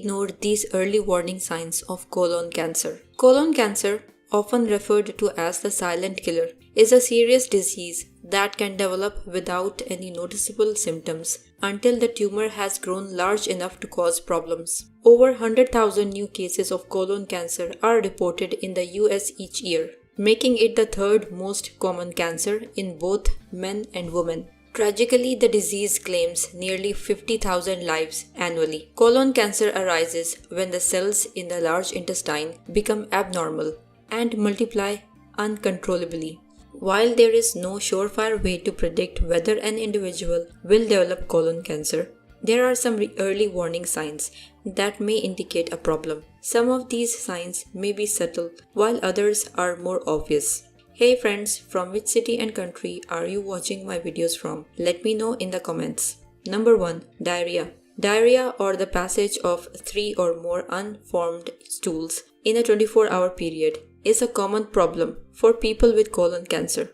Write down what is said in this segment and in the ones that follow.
ignore these early warning signs of colon cancer. Colon cancer, often referred to as the silent killer, is a serious disease that can develop without any noticeable symptoms until the tumor has grown large enough to cause problems. Over 100,000 new cases of colon cancer are reported in the US each year, making it the third most common cancer in both men and women. Tragically, the disease claims nearly 50,000 lives annually. Colon cancer arises when the cells in the large intestine become abnormal and multiply uncontrollably. While there is no surefire way to predict whether an individual will develop colon cancer, there are some early warning signs that may indicate a problem. Some of these signs may be subtle, while others are more obvious. Hey friends, from which city and country are you watching my videos from? Let me know in the comments. Number 1. Diarrhea. Diarrhea, or the passage of 3 or more unformed stools in a 24-hour period, is a common problem for people with colon cancer.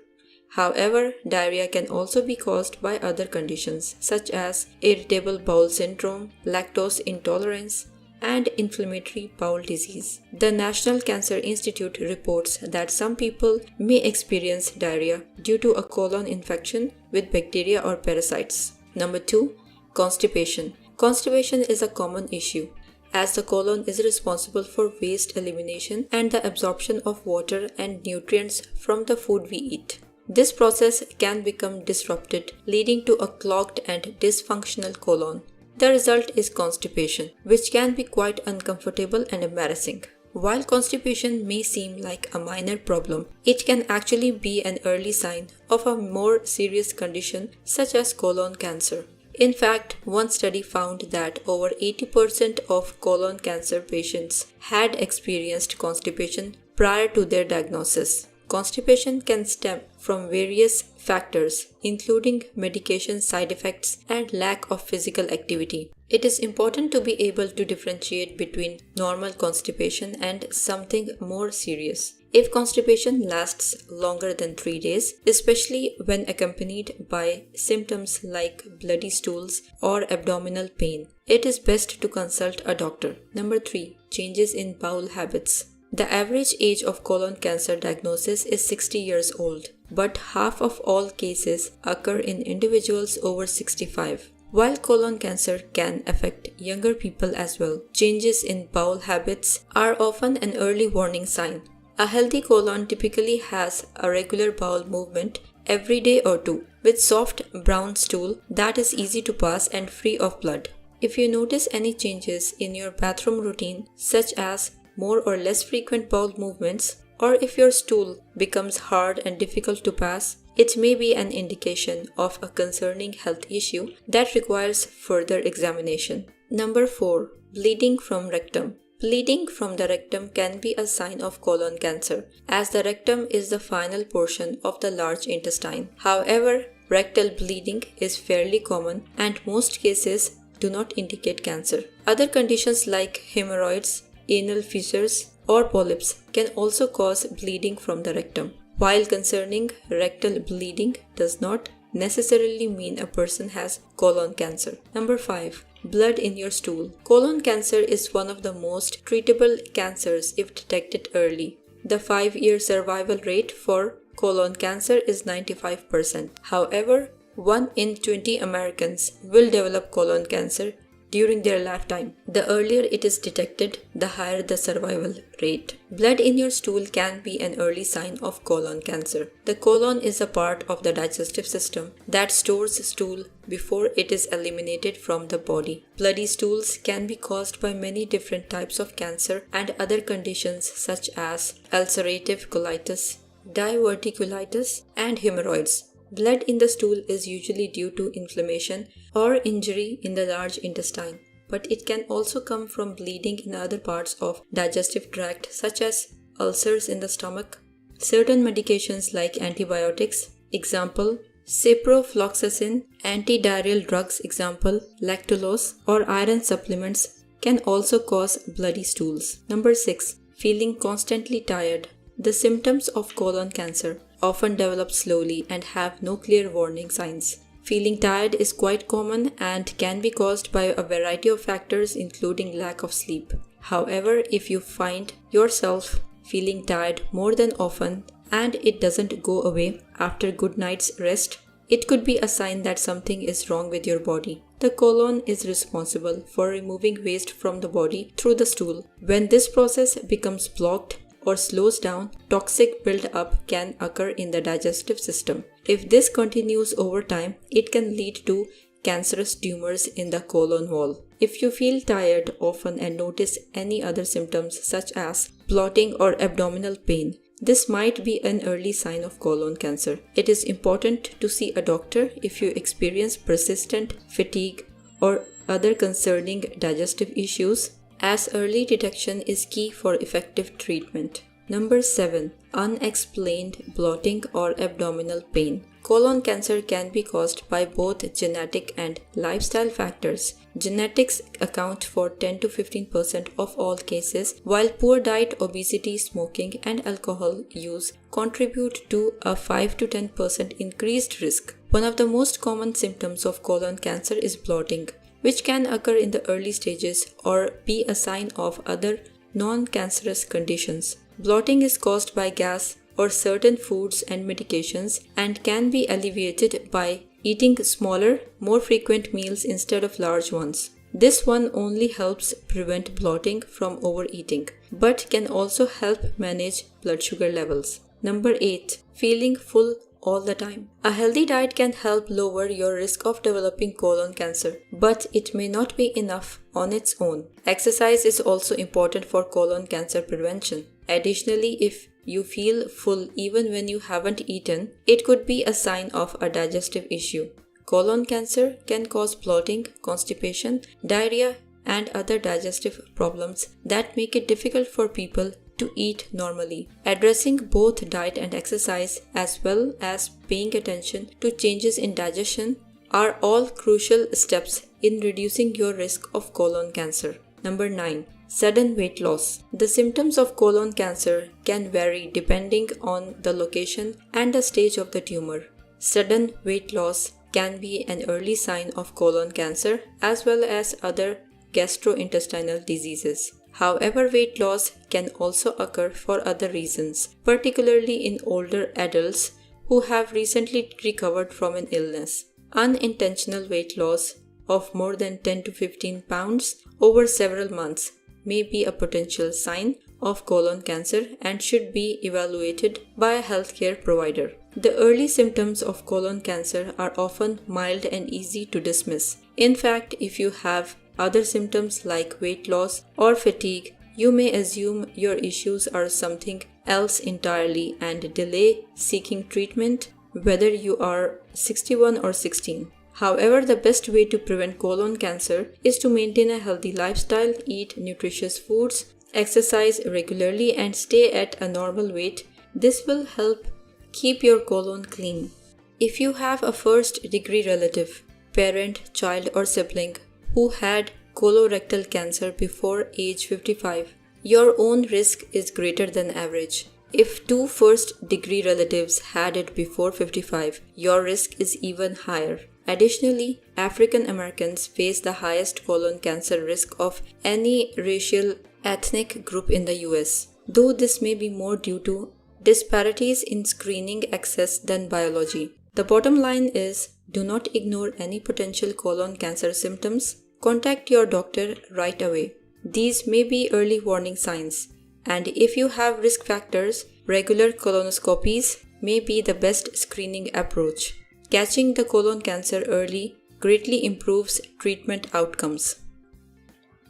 However, diarrhea can also be caused by other conditions such as irritable bowel syndrome, lactose intolerance, and inflammatory bowel disease. The National Cancer Institute reports that some people may experience diarrhea due to a colon infection with bacteria or parasites. Number 2. Constipation. Constipation is a common issue, as the colon is responsible for waste elimination and the absorption of water and nutrients from the food we eat. This process can become disrupted, leading to a clogged and dysfunctional colon. The result is constipation, which can be quite uncomfortable and embarrassing. While constipation may seem like a minor problem, it can actually be an early sign of a more serious condition such as colon cancer. In fact, one study found that over 80% of colon cancer patients had experienced constipation prior to their diagnosis. Constipation can stem from various factors, including medication side effects and lack of physical activity. It is important to be able to differentiate between normal constipation and something more serious. If constipation lasts longer than 3 days, especially when accompanied by symptoms like bloody stools or abdominal pain, it is best to consult a doctor. Number 3. Changes in bowel habits. The average age of colon cancer diagnosis is 60 years old, but half of all cases occur in individuals over 65. While colon cancer can affect younger people as well, changes in bowel habits are often an early warning sign. A healthy colon typically has a regular bowel movement every day or two, with soft brown stool that is easy to pass and free of blood. If you notice any changes in your bathroom routine, such as more or less frequent bowel movements, or if your stool becomes hard and difficult to pass, it may be an indication of a concerning health issue that requires further examination. Number 4. Bleeding from rectum. Bleeding from the rectum can be a sign of colon cancer, as the rectum is the final portion of the large intestine. However, rectal bleeding is fairly common and most cases do not indicate cancer. Other conditions like hemorrhoids, anal fissures, or polyps can also cause bleeding from the rectum. While concerning rectal bleeding does not necessarily mean a person has colon cancer. Number 5. Blood in your stool. Colon cancer is one of the most treatable cancers if detected early. The 5-year survival rate for colon cancer is 95%. However, 1 in 20 Americans will develop colon cancer during their lifetime. The earlier it is detected, the higher the survival rate. Blood in your stool can be an early sign of colon cancer. The colon is a part of the digestive system that stores stool before it is eliminated from the body. Bloody stools can be caused by many different types of cancer and other conditions such as ulcerative colitis, diverticulitis, and hemorrhoids. Blood in the stool is usually due to inflammation or injury in the large intestine, but it can also come from bleeding in other parts of digestive tract such as ulcers in the stomach. Certain medications like antibiotics, example ciprofloxacin, antidiarrheal drugs, example lactulose, or iron supplements can also cause bloody stools. Number 6. Feeling constantly tired. The symptoms of colon cancer often develop slowly and have no clear warning signs. Feeling tired is quite common and can be caused by a variety of factors including lack of sleep. However, if you find yourself feeling tired more than often and it doesn't go away after a good night's rest, it could be a sign that something is wrong with your body. The colon is responsible for removing waste from the body through the stool. When this process becomes blocked or slows down, toxic build-up can occur in the digestive system. If this continues over time, it can lead to cancerous tumors in the colon wall. If you feel tired often and notice any other symptoms such as bloating or abdominal pain, this might be an early sign of colon cancer. It is important to see a doctor if you experience persistent fatigue or other concerning digestive issues, as early detection is key for effective treatment. Number 7. Unexplained bloating or abdominal pain. Colon cancer can be caused by both genetic and lifestyle factors. Genetics account for 10 to 15% of all cases, while poor diet, obesity, smoking, and alcohol use contribute to a 5 to 10% increased risk. One of the most common symptoms of colon cancer is bloating, which can occur in the early stages or be a sign of other non-cancerous conditions. Bloating is caused by gas or certain foods and medications and can be alleviated by eating smaller, more frequent meals instead of large ones. This one only helps prevent bloating from overeating, but can also help manage blood sugar levels. Number 8. Feeling full all the time. A healthy diet can help lower your risk of developing colon cancer, but it may not be enough on its own. Exercise is also important for colon cancer prevention. Additionally, if you feel full even when you haven't eaten, it could be a sign of a digestive issue. Colon cancer can cause bloating, constipation, diarrhea, and other digestive problems that make it difficult for people to eat normally. Addressing both diet and exercise, as well as paying attention to changes in digestion, are all crucial steps in reducing your risk of colon cancer. Number 9. Sudden weight loss. The symptoms of colon cancer can vary depending on the location and the stage of the tumor. Sudden weight loss can be an early sign of colon cancer as well as other gastrointestinal diseases. However, weight loss can also occur for other reasons, particularly in older adults who have recently recovered from an illness. Unintentional weight loss of more than 10 to 15 pounds over several months may be a potential sign of colon cancer and should be evaluated by a healthcare provider. The early symptoms of colon cancer are often mild and easy to dismiss. In fact, if you have other symptoms like weight loss or fatigue, you may assume your issues are something else entirely and delay seeking treatment whether you are 61 or 16. However, the best way to prevent colon cancer is to maintain a healthy lifestyle, eat nutritious foods, exercise regularly, and stay at a normal weight. This will help keep your colon clean. If you have a first-degree relative, parent, child, or sibling who had colorectal cancer before age 55, your own risk is greater than average. If 2 first-degree relatives had it before 55, your risk is even higher. Additionally, African Americans face the highest colon cancer risk of any racial ethnic group in the US, though this may be more due to disparities in screening access than biology. The bottom line is, do not ignore any potential colon cancer symptoms. Contact your doctor right away. These may be early warning signs, and if you have risk factors, regular colonoscopies may be the best screening approach. Catching the colon cancer early greatly improves treatment outcomes.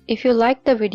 If you like the video,